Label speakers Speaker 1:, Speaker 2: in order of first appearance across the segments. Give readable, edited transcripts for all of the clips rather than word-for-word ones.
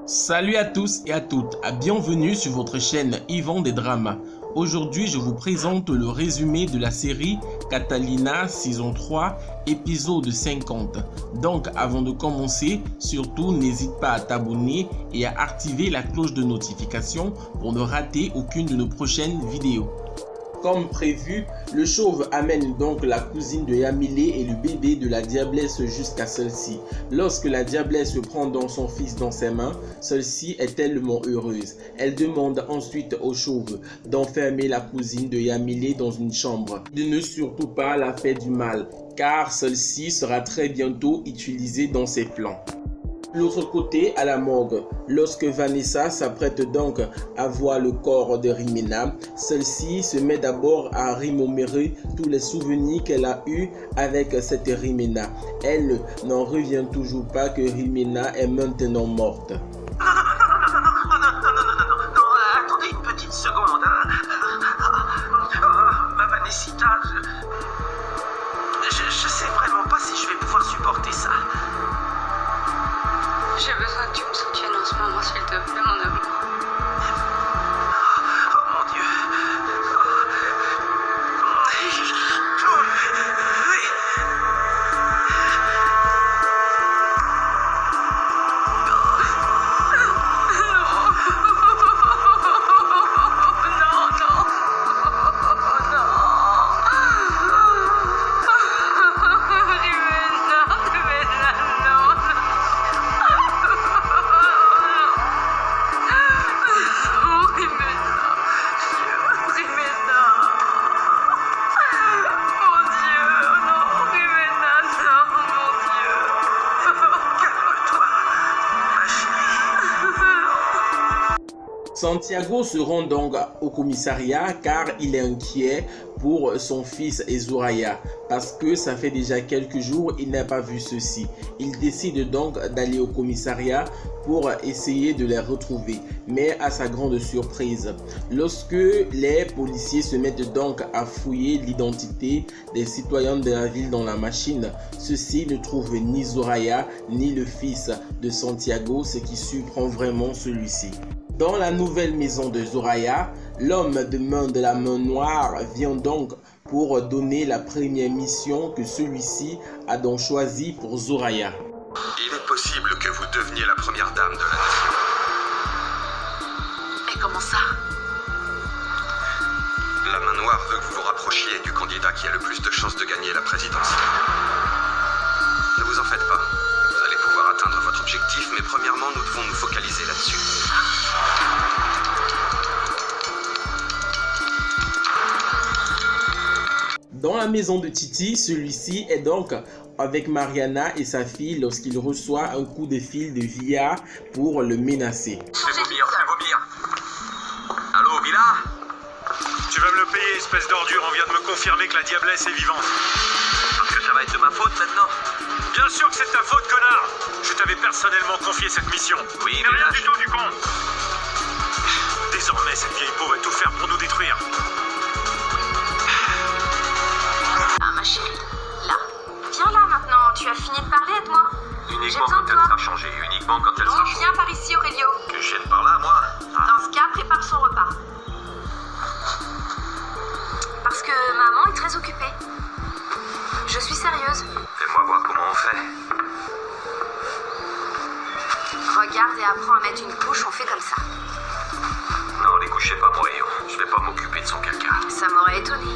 Speaker 1: Salut à tous et à toutes, bienvenue sur votre chaîne Yvan des Dramas. Aujourd'hui, je vous présente le résumé de la série Catalina saison 3, épisode 50. Donc, avant de commencer, surtout n'hésite pas à t'abonner et à activer la cloche de notification pour ne rater aucune de nos prochaines vidéos. Comme prévu, le chauve amène donc la cousine de Yamile et le bébé de la diablesse jusqu'à celle-ci. Lorsque la diablesse prend donc son fils dans ses mains, celle-ci est tellement heureuse. Elle demande ensuite au chauve d'enfermer la cousine de Yamile dans une chambre, de ne surtout pas la faire du mal, car celle-ci sera très bientôt utilisée dans ses plans. De l'autre côté, à la morgue, lorsque Vanessa s'apprête donc à voir le corps de Rimena, celle-ci se met d'abord à remémorer tous les souvenirs qu'elle a eus avec cette Rimena. Elle n'en revient toujours pas que Rimena est maintenant morte.
Speaker 2: Non, attendez une petite seconde. Ma Vanessita, je sais vraiment pas si je vais pouvoir supporter ça.
Speaker 3: J'ai besoin que tu me soutiennes en ce moment, s'il te plaît, mon amour.
Speaker 2: Oh mon Dieu.
Speaker 1: Santiago se rend donc au commissariat car il est inquiet pour son fils et Zoraya parce que ça fait déjà quelques jours il n'a pas vu ceux-ci. Il décide donc d'aller au commissariat pour essayer de les retrouver, mais à sa grande surprise, lorsque les policiers se mettent donc à fouiller l'identité des citoyens de la ville dans la machine, ceux-ci ne trouvent ni Zoraya ni le fils de Santiago, ce qui surprend vraiment celui-ci. Dans la nouvelle maison de Zoraya, l'homme de la main noire vient donc pour donner la première mission que celui-ci a donc choisie pour Zoraya.
Speaker 4: Il est possible que vous deveniez la première dame de la nation.
Speaker 3: Et comment ça?
Speaker 4: La main noire veut que vous vous rapprochiez du candidat qui a le plus de chances de gagner la présidentielle. Ne vous en faites pas. Vous allez pouvoir atteindre votre objectif, mais premièrement, nous devons nous focaliser là-dessus.
Speaker 1: Dans la maison de Titi, celui-ci est donc avec Mariana et sa fille lorsqu'il reçoit un coup de fil de Villa pour le menacer.
Speaker 4: Fais vomir. Allô, Villa?
Speaker 5: Tu vas me le payer, espèce d'ordure, on vient de me confirmer que la diablesse est vivante.
Speaker 4: Parce que ça va être de ma faute maintenant?
Speaker 5: Bien sûr que c'est ta faute, connard! Je t'avais personnellement confié cette mission.
Speaker 4: Oui,
Speaker 5: mais rien
Speaker 4: là,
Speaker 5: du tout, du con! Désormais, cette vieille peau va tout faire pour nous détruire.
Speaker 3: Ah, ma chérie, là. Viens là maintenant, tu as fini de parler, aide-moi.
Speaker 4: uniquement quand elle sera changée, uniquement quand elle sera
Speaker 3: Donc,
Speaker 4: changée.
Speaker 3: viens par ici, Aurelio.
Speaker 4: Que je vienne par là, moi?
Speaker 3: Dans ce cas, prépare son repas. Parce que maman est très occupée. Je suis sérieuse.
Speaker 4: Fais-moi voir comment on fait.
Speaker 3: Regarde et apprends à mettre une couche, on fait comme ça.
Speaker 4: Non, les couchez pas, Morio. Je vais pas m'occuper de son caca.
Speaker 3: Ça m'aurait étonné.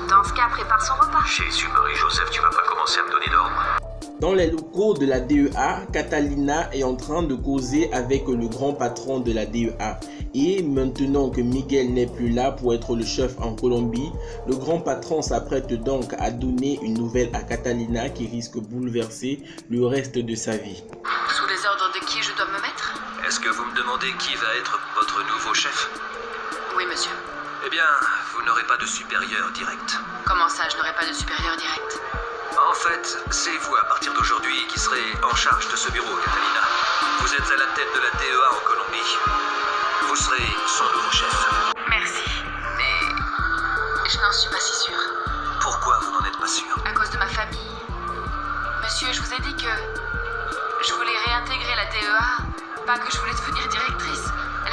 Speaker 3: Dans ce cas, prépare son repas.
Speaker 4: Jésus, Marie-Joseph, tu vas pas commencer à me donner d'ordre.
Speaker 1: Dans les locaux de la DEA, Catalina est en train de causer avec le grand patron de la DEA. Et maintenant que Miguel n'est plus là pour être le chef en Colombie, le grand patron s'apprête donc à donner une nouvelle à Catalina qui risque de bouleverser le reste de sa vie.
Speaker 3: Sous les ordres de qui je dois me mettre?
Speaker 4: Est-ce que vous me demandez qui va être votre nouveau chef?
Speaker 3: Oui, monsieur.
Speaker 4: Eh bien, vous n'aurez pas de supérieur direct.
Speaker 3: Comment ça, je n'aurai pas de supérieur direct?
Speaker 4: En fait, c'est vous à partir d'aujourd'hui qui serez en charge de ce bureau, Catalina. Vous êtes à la tête de la DEA en Colombie. Vous serez son nouveau chef.
Speaker 3: Merci, mais je n'en suis pas si sûre.
Speaker 4: Pourquoi vous n'en êtes pas sûr?
Speaker 3: À cause de ma famille. Monsieur, je vous ai dit que je voulais réintégrer la DEA pas que je voulais devenir directrice.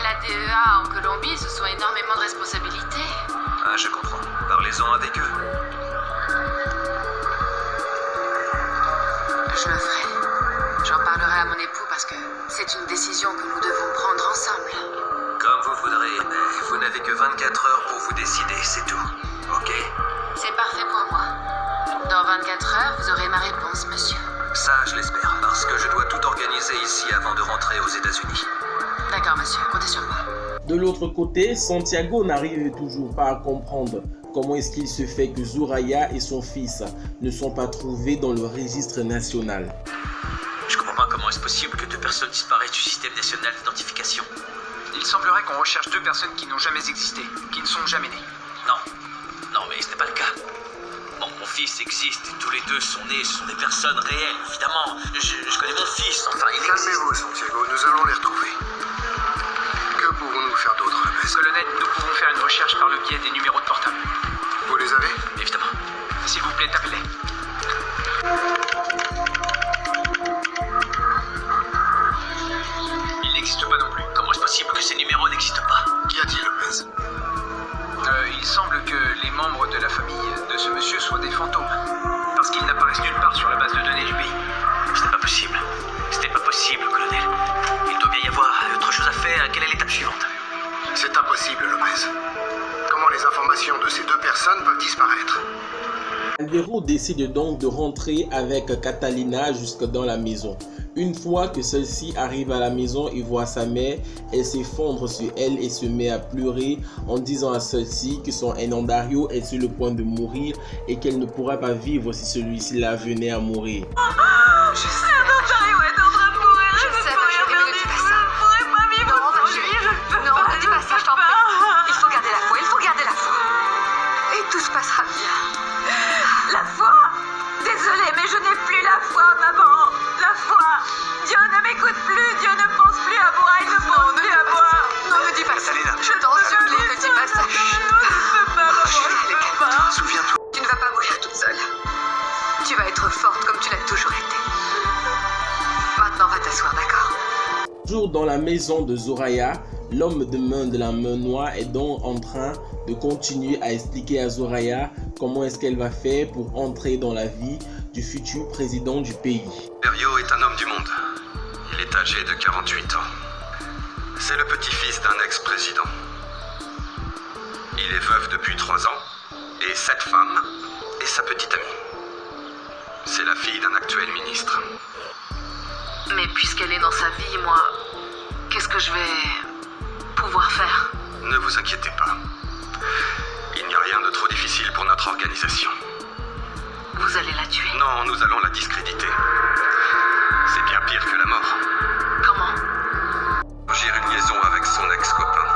Speaker 3: La DEA en Colombie, ce sont énormément de responsabilités.
Speaker 5: Ah, je comprends. Parlez-en avec eux.
Speaker 3: Je le ferai. J'en parlerai à mon époux parce que c'est une décision que nous devons prendre ensemble.
Speaker 5: Comme vous voudrez, mais vous n'avez que 24 heures pour vous décider, c'est tout. Ok?
Speaker 3: C'est parfait pour moi. Dans 24 heures, vous aurez ma réponse, monsieur.
Speaker 5: Ça, je l'espère, parce que je dois tout organiser ici avant de rentrer aux États-Unis.
Speaker 3: D'accord, monsieur. Comptez sur moi.
Speaker 1: De l'autre côté, Santiago n'arrive toujours pas à comprendre comment est-ce qu'il se fait que Zoraya et son fils ne sont pas trouvés dans le registre national.
Speaker 6: Je comprends pas comment est-ce possible que 2 personnes disparaissent du système national d'identification.
Speaker 7: Il semblerait qu'on recherche 2 personnes qui n'ont jamais existé, qui ne sont jamais nées.
Speaker 6: Non, mais ce n'est pas le cas. Bon, mon fils existe et tous les 2 sont nés, ce sont des personnes réelles, évidemment. Je connais mon fils, enfin, il existe.
Speaker 4: Calmez-vous, Santiago, nous allons les retrouver. Que pouvons-nous faire d'autre, Lopez?
Speaker 7: Colonel, nous pouvons faire une recherche par le biais des numéros de portable.
Speaker 4: Vous les avez?
Speaker 6: Évidemment.
Speaker 7: S'il vous plaît, tapez-les. Ils n'existent pas non plus.
Speaker 6: Comment est-ce possible que ces numéros n'existent pas?
Speaker 4: Qu'y a-t-il, Lopez?
Speaker 7: Il semble que les membres de la famille de ce monsieur soient des fantômes. Parce qu'ils n'apparaissent nulle part sur la base de données du pays.
Speaker 6: Ce n'est pas possible. Ce n'est pas possible, colonel. Il doit bien y avoir autre chose à faire. Quelle est l'étape suivante?
Speaker 4: C'est impossible, Lopez. Comment les informations de ces 2 personnes peuvent disparaître?
Speaker 1: Alvaro décide donc de rentrer avec Catalina jusque dans la maison. Une fois que celle-ci arrive à la maison et voit sa mère, elle s'effondre sur elle et se met à pleurer en disant à celle-ci que son Hernandario est sur le point de mourir et qu'elle ne pourra pas vivre si celui-ci la venait à mourir.
Speaker 3: Je sais. Hernandario est en train de mourir. Je sais, ma chérie, mais ne dis pas ça.
Speaker 8: Je ne pourrais pas vivre sans lui. Je ne peux
Speaker 3: Non,
Speaker 8: pas.
Speaker 3: ne dis pas ça, je t'en prie. Il faut garder la foi, il faut garder la foi. Et tout se passera bien.
Speaker 8: La foi. Désolée, mais je n'ai plus la foi, maman. La foi. Dieu ne m'écoute plus. Dieu ne pense plus à moi. Il ne pense plus à moi.
Speaker 3: Non, ne dis pas ça.
Speaker 4: Catalina.
Speaker 3: Je t'en supplie, ne dis pas ça. Chut.
Speaker 8: Je ne peux pas, maman. Je ne peux pas.
Speaker 4: Souviens-toi.
Speaker 3: Tu ne vas pas mourir toute seule. Tu vas être forte comme tu l'as toujours été. Maintenant, va t'asseoir, d'accord?
Speaker 1: Toujours dans la maison de Zoraya, l'homme de main de la main noire est donc en train de continuer à expliquer à Zoraya comment est-ce qu'elle va faire pour entrer dans la vie du futur président du pays.
Speaker 4: Rio est un homme du monde. Il est âgé de 48 ans. C'est le petit-fils d'un ex-président. Il est veuf depuis 3 ans, et 7 femmes, et sa petite amie. C'est la fille d'un actuel ministre.
Speaker 3: Mais puisqu'elle est dans sa vie, moi, qu'est-ce que je vais pouvoir faire?
Speaker 4: Ne vous inquiétez pas. Il n'y a rien de trop difficile pour notre organisation.
Speaker 3: Vous allez la tuer?
Speaker 4: Non, nous allons la discréditer. C'est bien pire que la mort.
Speaker 3: Comment?
Speaker 4: J'ai une liaison avec son ex-copain.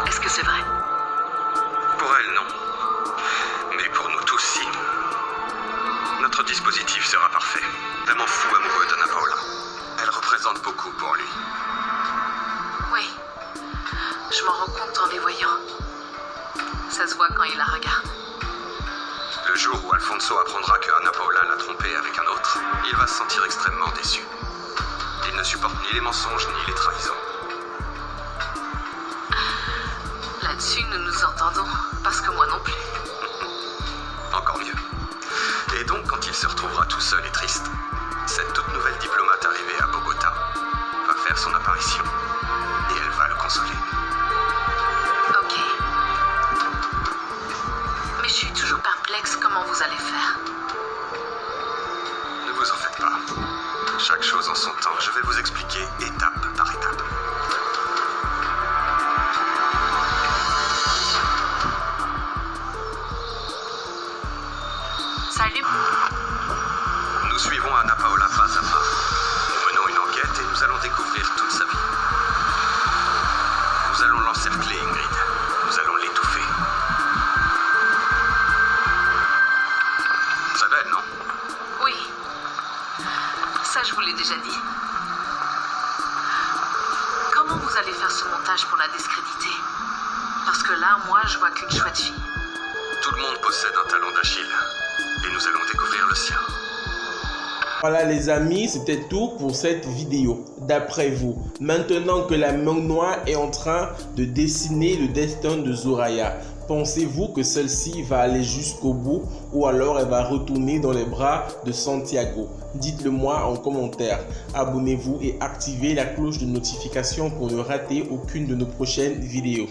Speaker 3: Est-ce que c'est vrai?
Speaker 4: Pour elle, non. Mais pour nous tous, si. Notre dispositif sera parfait. Vraiment fou amoureux d'Anna Paula. Elle représente beaucoup pour lui.
Speaker 3: Oui. Je m'en rends compte en les voyant. Ça se voit quand il la regarde.
Speaker 4: Le jour où Alfonso apprendra que Anna Paula l'a trompé avec un autre, il va se sentir extrêmement déçu. Il ne supporte ni les mensonges ni les trahisons.
Speaker 3: Là-dessus, nous nous entendons. Parce que moi non plus.
Speaker 4: Encore mieux. Et donc, quand il se retrouvera tout seul et triste, cette toute nouvelle diplomate arrivée à Bogota va faire son apparition. Et elle va le consoler.
Speaker 3: Ok. Mais je suis toujours perplexe comment vous allez faire.
Speaker 4: Ne vous en faites pas. Chaque chose en son temps. Je vais vous expliquer étape par étape.
Speaker 3: Salut.
Speaker 4: Nous suivons Anna Paula pas à pas. Nous menons une enquête et nous allons découvrir toute sa vie. Nous allons l'encercler, Ingrid. Nous allons l'étouffer. C'est belle, non?
Speaker 3: Oui. Ça, je vous l'ai déjà dit. Comment vous allez faire ce montage pour la discréditer? Parce que là, moi, je vois qu'une chouette fille.
Speaker 4: Tout le monde possède un talent d'Achille. Et nous allons découvrir le sien.
Speaker 1: Voilà les amis, c'était tout pour cette vidéo. D'après vous, maintenant que la main noire est en train de dessiner le destin de Zoraya, pensez-vous que celle-ci va aller jusqu'au bout ou alors elle va retourner dans les bras de Santiago? Dites-le moi en commentaire. Abonnez-vous et activez la cloche de notification pour ne rater aucune de nos prochaines vidéos.